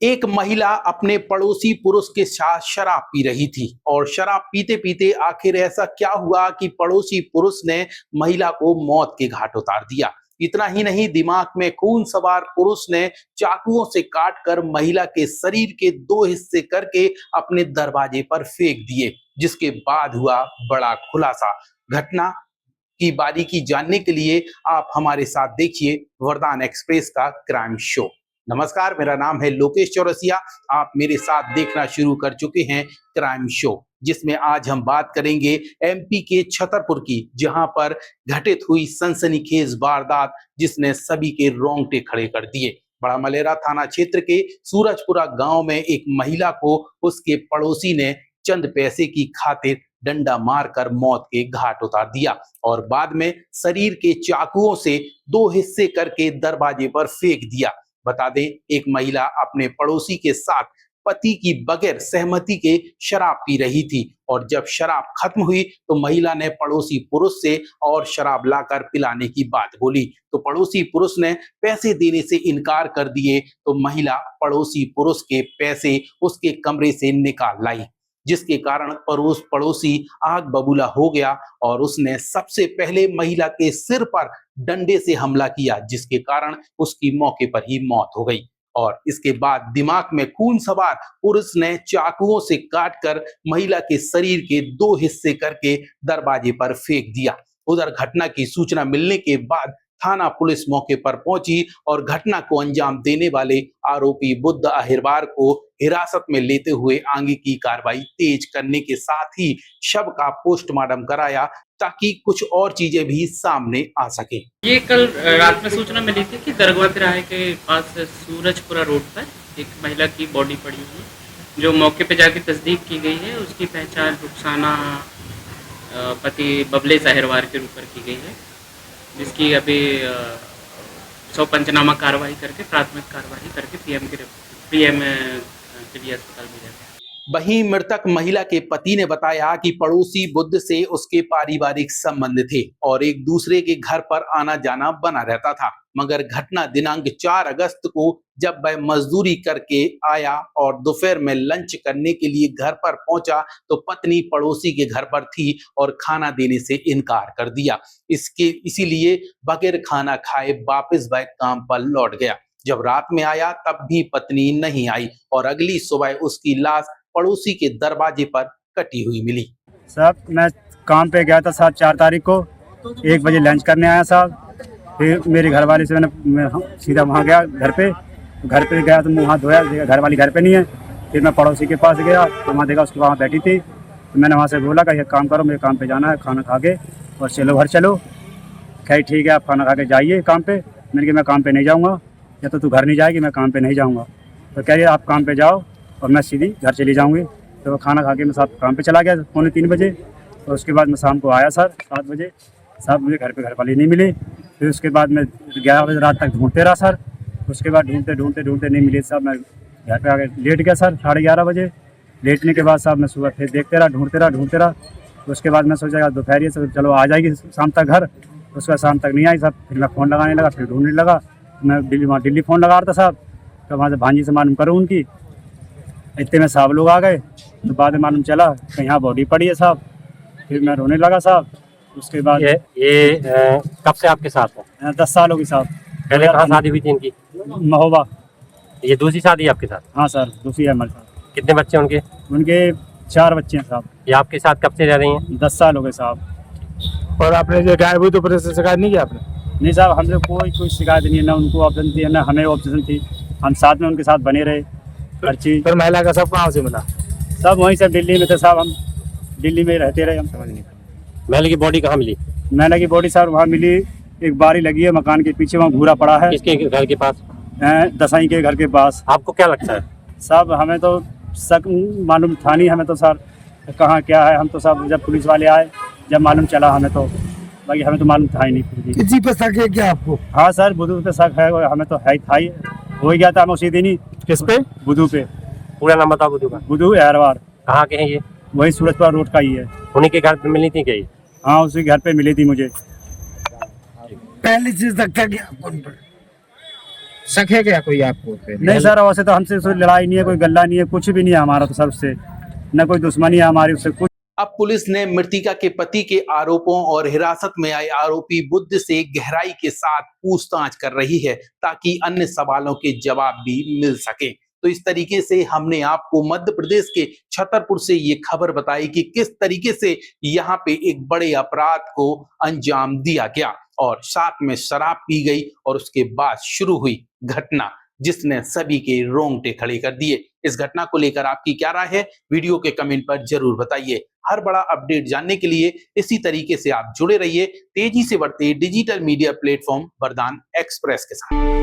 एक महिला अपने पड़ोसी पुरुष के साथ शराब पी रही थी और शराब पीते पीते आखिर ऐसा क्या हुआ कि पड़ोसी पुरुष ने महिला को मौत के घाट उतार दिया। इतना ही नहीं, दिमाग में खून सवार पुरुष ने चाकुओं से काटकर महिला के शरीर के दो हिस्से करके अपने दरवाजे पर फेंक दिए, जिसके बाद हुआ बड़ा खुलासा। घटना की बारीकी जानने के लिए आप हमारे साथ देखिए वरदान एक्सप्रेस का क्राइम शो। नमस्कार, मेरा नाम है लोकेश चौरसिया। आप मेरे साथ देखना शुरू कर चुके हैं क्राइम शो, जिसमें आज हम बात करेंगे एमपी के छतरपुर की, जहां पर घटित हुई सनसनीखेज वारदात जिसने सभी के रोंगटे खड़े कर दिए। बड़ा मलेरा थाना क्षेत्र के सूरजपुरा गांव में एक महिला को उसके पड़ोसी ने चंद पैसे की खातिर डंडा मारकर मौत के घाट उतार दिया और बाद में शरीर के चाकुओं से दो हिस्से करके दरवाजे पर फेंक दिया। बता दें, एक महिला अपने पड़ोसी के साथ पति की बगैर सहमति के शराब पी रही थी और जब शराब खत्म हुई तो महिला ने पड़ोसी पुरुष से और शराब लाकर पिलाने की बात बोली, तो पड़ोसी पुरुष ने पैसे देने से इनकार कर दिए। तो महिला पड़ोसी पुरुष के पैसे उसके कमरे से निकाल लाई, जिसके कारण पड़ोसी आग बबूला हो गया और उसने सबसे पहले महिला के सिर पर डंडे से हमला किया, जिसके कारण उसकी मौके पर ही मौत हो गई। और इसके बाद दिमाग में खून सवार पुरुष ने चाकुओं से काटकर महिला के शरीर के दो हिस्से करके दरवाजे पर फेंक दिया। उधर घटना की सूचना मिलने के बाद थाना पुलिस मौके पर पहुंची और घटना को अंजाम देने वाले आरोपी बुद्ध अहिरवार को हिरासत में लेते हुए आगे की कार्रवाई तेज करने के साथ ही शव का पोस्टमार्टम कराया, ताकि कुछ और चीजें भी सामने आ सके। ये कल रात में सूचना मिली थी कि दरगाह तिराहे के पास सूरजपुरा रोड पर एक महिला की बॉडी पड़ी हुई, जो मौके पर जाके तस्दीक की गई है। उसकी पहचान रुखसाना पति बबले अहिरवार के रूप में की गई है, जिसकी अभी सौ पंचनामा कार्रवाई करके प्राथमिक कार्रवाई करके पीएम के लिए अस्पताल भेजा गया। वहीं मृतक महिला के पति ने बताया कि पड़ोसी बुद्ध से उसके पारिवारिक संबंध थे और एक दूसरे के घर पर आना जाना बना रहता था, मगर घटना दिनांक 4 अगस्त को जब वह मजदूरी करके आया और दोपहर में लंच करने के लिए घर पर पहुंचा तो पत्नी पड़ोसी के घर पर थी और खाना देने से इनकार कर दिया। इसीलिए बगैर खाना खाए वापस वह काम पर लौट गया। जब रात में आया तब भी पत्नी नहीं आई और अगली सुबह उसकी लाश पड़ोसी के दरवाजे पर कटी हुई मिली। साहब, मैं काम पे गया था साहब 4 तारीख को, 1 बजे लंच करने आया साहब। फिर मेरी घरवाली से मैं सीधा वहाँ गया घर पे गया तो मुँह हाथ धोया, घरवाली घर पे नहीं है। फिर मैं पड़ोसी के पास गया तो वहाँ देखा उसकी वहाँ बैठी थी, तो मैंने वहाँ से बोला कि ये काम करो, मेरे काम पे जाना है, खाना खा के और चलो घर चलो। कही ठीक है, आप खाना खा के जाइए काम पे। मैंने कहा मैं काम पे नहीं जाऊँगा, या तो तू घर नहीं जाएगी, मैं काम पे नहीं जाऊँगा। तो कह रही आप काम पे जाओ और मैं सीधी घर चली जाऊँगी। तो खाना खा के मैं साथ काम पे चला गया 2:45 बजे। और उसके बाद मैं शाम को आया सर 7 बजे। साहब मुझे घर पे घरवाली नहीं मिली। फिर उसके बाद मैं 11 बजे रात तक ढूंढते रहा सर। उसके बाद ढूंढते नहीं मिली साहब। मैं घर पे आके लेट गया सर 11:30 बजे। लेटने के बाद साहब मैं सुबह फिर देखते रहा, ढूंढते रहा। उसके बाद मैं सोचा दोपहर से चलो आ जाएगी शाम तक घर। उसके बाद शाम तक नहीं आई साहब। फिर मैं फ़ोन लगाने लगा, फिर ढूंढने लगा। मैं दिल्ली फ़ोन लगा रहा था साहब। तो वहाँ से भांजी से मालूम करूँ उनकी, इतने में साहब लोग आ गए। तो बाद में मालूम चला कि यहाँ बॉडी पड़ी है साहब। फिर मैं रोने लगा साहब। उसके बाद ये कब से आपके साथ है? 10 साल हो गई साहब। पहले कहाँ शादी हुई थी इनकी? महोबा। ये दूसरी शादी है आपके साथ? हाँ सर, दूसरी है हमारे साथ। कितने बच्चे उनके? उनके 4 बच्चे हैं साहब। ये आपके साथ कब से रह रही हैं? 10 साल हो गए साहब। और आपने जो गायब हुई तो पुलिस से शिकायत नहीं की आपने? नहीं साहब, हमसे कोई शिकायत नहीं है, ना उनको ऑप्शन थी ना हमें ऑप्शन थी। हम साथ में उनके साथ बने रहे हर चीज़। फिर महिला का सब कहाँ से मिला? सब वहीं से दिल्ली में थे साहब। हम दिल्ली में रहते रहे। हम समझ नहीं। महिला की बॉडी कहाँ मिली? महिला की बॉडी सर वहाँ मिली, एक बारी लगी है मकान के पीछे, वहाँ घूरा पड़ा है। इसके घर के पास? दसाई के घर के पास। आपको क्या लगता है? साहब हमें तो शक मालूम था नहीं, हमें तो सर कहाँ क्या है। हम तो सब जब पुलिस वाले आए जब मालूम चला हमें तो, बाकी हमें तो मालूम था ही नहीं। किसी पे शक है क्या आपको? हाँ सर, बुद्धू पे शक है, हमें तो है था ही, हो ही गया था हम उसी दिन ही। किस पे? बुद्धू पे। पूरा नाम बताओ बुद्धू का। बुद्धू अहिरवार। कहाँ के हैं ये? वही सूरजपुरा रोड का ही है। उन्हीं के घर पे मिली थी क्या ये? हाँ, उसी घर पे मिली थी मुझे। पहले से शक था क्या आपको उन पर? शक है क्या कोई आपको? नहीं सर, वैसे तो हमसे कोई लड़ाई नहीं है, कोई गल्ला नहीं है, कुछ भी नहीं है हमारा तो सर उससे, न कोई दुश्मनी है हमारी उससे कुछ। अब पुलिस ने मृतिका के पति के आरोपों और हिरासत में आए आरोपी बुद्ध से गहराई के साथ पूछताछ कर रही है ताकि अन्य सवालों के जवाब भी मिल सके। तो इस तरीके से हमने आपको मध्य प्रदेश के छतरपुर से ये खबर बताई कि किस तरीके से यहाँ पे एक बड़े अपराध को अंजाम दिया गया और साथ में शराब पी गई और उसके बाद शुरू हुई घटना जिसने सभी के रोंगटे खड़े कर दिए। इस घटना को लेकर आपकी क्या राय है, वीडियो के कमेंट पर जरूर बताइए। हर बड़ा अपडेट जानने के लिए इसी तरीके से आप जुड़े रहिए तेजी से बढ़ते डिजिटल मीडिया प्लेटफॉर्म वरदान एक्सप्रेस के साथ।